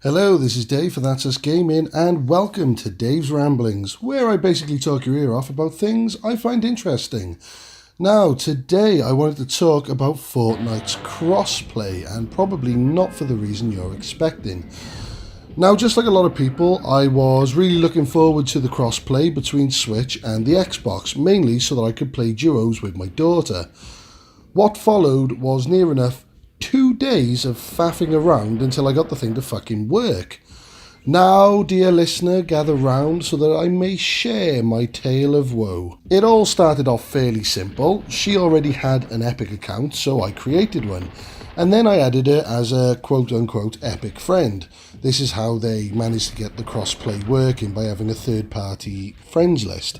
Hello, this is Dave for That's Us Gaming, and welcome to Dave's Ramblings, where I basically talk your ear off about things I find interesting. Now, today I wanted to talk about Fortnite's crossplay, and probably not for the reason you're expecting. Now, just like a lot of people, I was really looking forward to the crossplay between Switch and the Xbox, mainly so that I could play duos with my daughter. What followed was near enough 2 days of faffing around until I got the thing to fucking work. Now, dear listener, gather round so that I may share my tale of woe. It all started off fairly simple. She already had an Epic account, so I created one. And then I added her as a quote-unquote Epic friend. This is how they managed to get the crossplay working, by having a third-party friends list.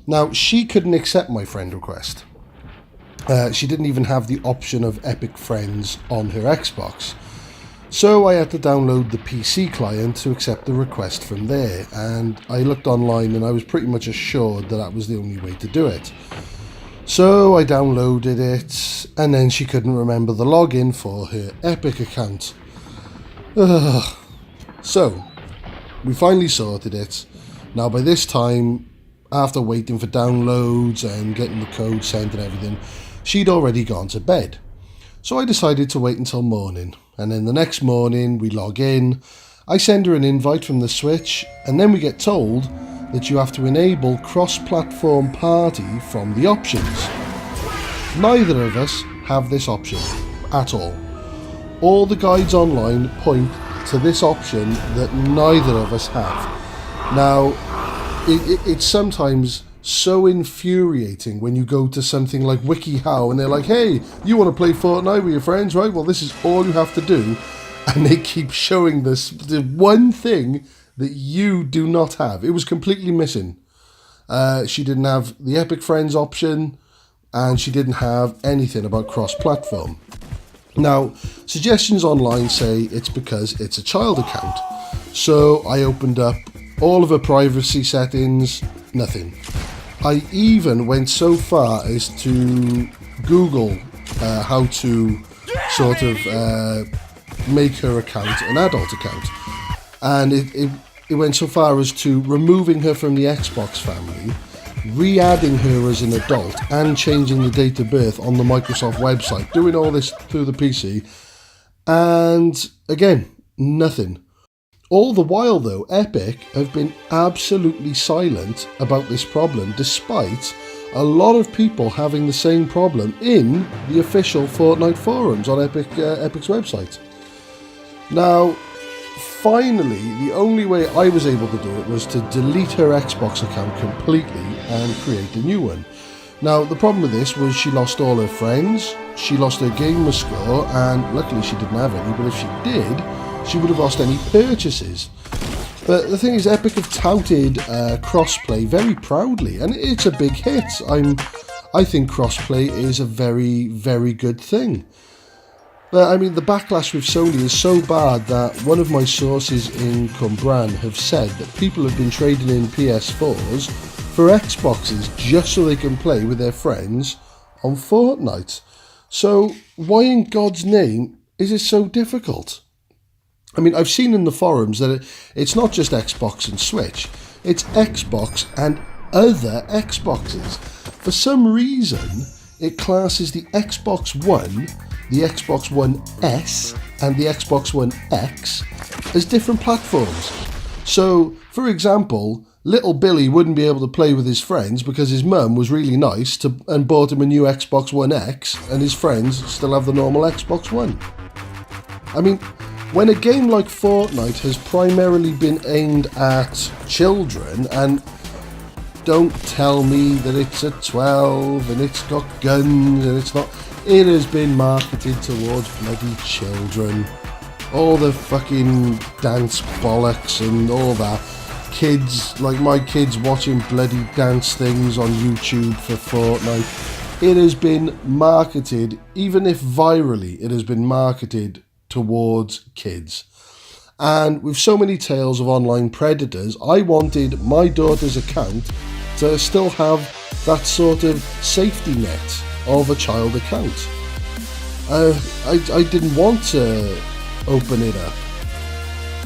Now, she couldn't accept my friend request. She didn't even have the option of Epic Friends on her Xbox. So I had to download the PC client to accept the request from there, and I looked online and I was pretty much assured that that was the only way to do it. So I downloaded it, and then she couldn't remember the login for her Epic account. Ugh. So, we finally sorted it. Now by this time, after waiting for downloads and getting the code sent and everything, she'd already gone to bed. So I decided to wait until morning, and then the next morning we log in, I send her an invite from the Switch, and then we get told that you have to enable cross-platform party from the options. Neither of us have this option at all. All the guides online point to this option that neither of us have. Now, it's sometimes so infuriating when you go to something like WikiHow and they're like, hey, you want to play Fortnite with your friends, right? Well, this is all you have to do. And they keep showing this, the one thing that you do not have. It was completely missing. She didn't have the Epic Friends option, and she didn't have anything about cross-platform. Now, suggestions online say it's because it's a child account. So I opened up all of her privacy settings, nothing. I even went so far as to Google how to sort of make her account an adult account. And it went so far as to removing her from the Xbox family, re-adding her as an adult, and changing the date of birth on the Microsoft website, doing all this through the PC. And again, nothing. All the while, though, Epic have been absolutely silent about this problem, despite a lot of people having the same problem in the official Fortnite forums on Epic's website. Now, finally, the only way I was able to do it was to delete her Xbox account completely and create a new one. Now, the problem with this was she lost all her friends, she lost her gamer score, and luckily she didn't have any, but if she did, she would have lost any purchases. But the thing is, Epic have touted crossplay very proudly, and it's a big hit. I think crossplay is a very, very good thing. But I mean, the backlash with Sony is so bad that one of my sources in Cwmbran have said that people have been trading in PS4s for Xboxes just so they can play with their friends on Fortnite. So why in God's name is it so difficult? I mean, I've seen in the forums that it's not just Xbox and Switch, it's Xbox and other Xboxes. For some reason, it classes the Xbox One, the Xbox One S, and the Xbox One X as different platforms. So, for example, little Billy wouldn't be able to play with his friends because his mum was really nice and bought him a new Xbox One X, and his friends still have the normal Xbox One. I mean, when a game like Fortnite has primarily been aimed at children, and don't tell me that it's a 12 and it's got guns and it's not, it has been marketed towards bloody children. All the fucking dance bollocks and all that. Kids, like my kids watching bloody dance things on YouTube for Fortnite. It has been marketed, even if virally, it has been marketed towards kids. And with so many tales of online predators, I wanted my daughter's account to still have that sort of safety net of a child account. I didn't want to open it up.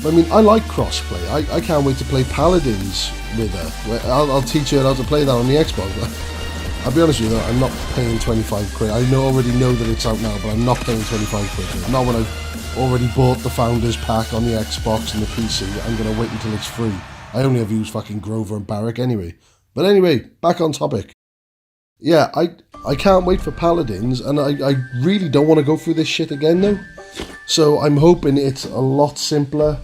I mean, I like crossplay. I can't wait to play Paladins with her. I'll teach her how to play that on the Xbox. I'll be honest with you, I'm not paying 25 quid. I already know that it's out now, but I'm not paying 25 quid. Not when I've already bought the Founders Pack on the Xbox and the PC. I'm going to wait until it's free. I only have used fucking Grover and Barrack anyway. But anyway, back on topic. Yeah, I can't wait for Paladins, and I really don't want to go through this shit again though. So I'm hoping it's a lot simpler.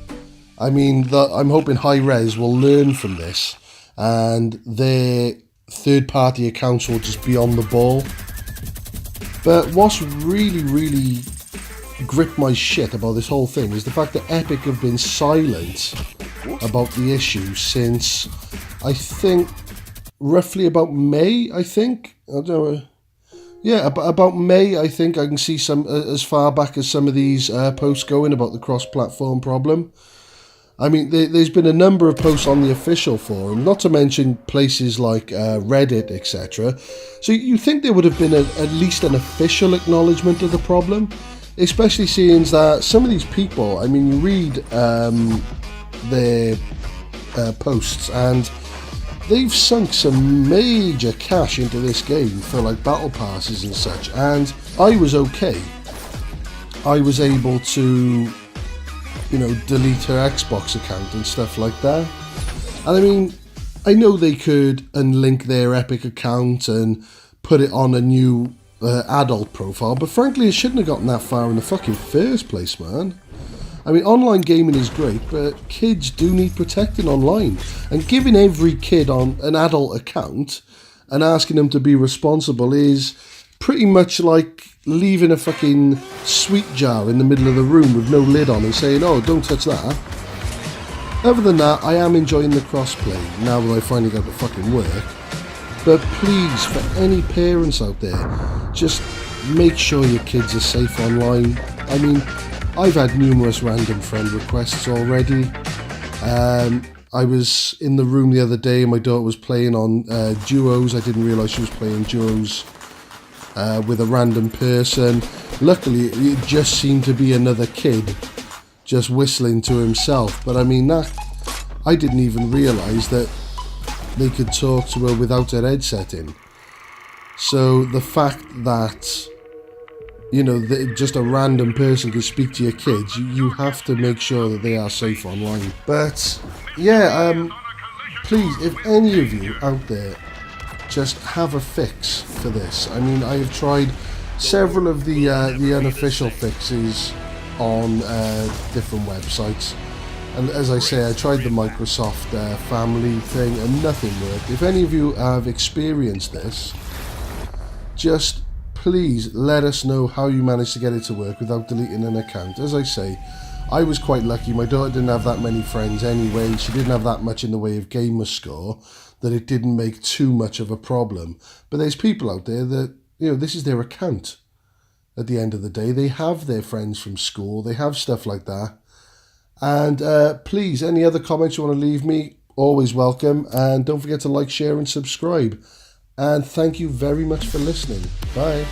I mean, I'm hoping High Res will learn from this, and their third-party accounts will just be on the ball. But what's really gripped my shit about this whole thing is the fact that Epic have been silent about the issue since, I think, roughly about May, I think. I don't know. Yeah, about May, I think. I can see some as far back as some of these posts going about the cross-platform problem. I mean, there's been a number of posts on the official forum, not to mention places like Reddit, etc. So you think there would have been at least an official acknowledgement of the problem, especially seeing that some of these people, I mean, you read their posts and they've sunk some major cash into this game for like battle passes and such, and I was okay. I was able to, you know, delete her Xbox account and stuff like that. And I mean, I know they could unlink their Epic account and put it on a new adult profile, but frankly, it shouldn't have gotten that far in the fucking first place, man. I mean, online gaming is great, but kids do need protecting online. And giving every kid on an adult account and asking them to be responsible is pretty much like leaving a fucking sweet jar in the middle of the room with no lid on and saying, oh, don't touch that. Other than that, I am enjoying the crossplay now that I finally got to fucking work. But please, for any parents out there, just make sure your kids are safe online. I mean, I've had numerous random friend requests already. I was in the room the other day and my daughter was playing on duos. I didn't realise she was playing duos with a random person. Luckily, it just seemed to be another kid just whistling to himself. But I mean, that I didn't even realise that they could talk to her without her headset in. So the fact that, you know, just a random person can speak to your kids, you have to make sure that they are safe online. But yeah, please, if any of you out there just have a fix for this. I mean, I have tried several of the unofficial fixes on different websites, and as I say, I tried the Microsoft family thing and nothing worked. If any of you have experienced this, just please let us know how you managed to get it to work without deleting an account. As I say, I was quite lucky. My daughter didn't have that many friends anyway. She didn't have that much in the way of gamer score, that it didn't make too much of a problem. But there's people out there that, you know, this is their account. At the end of the day, they have their friends from school. They have stuff like that. And please, any other comments you want to leave me, always welcome. And don't forget to like, share and subscribe. And thank you very much for listening. Bye.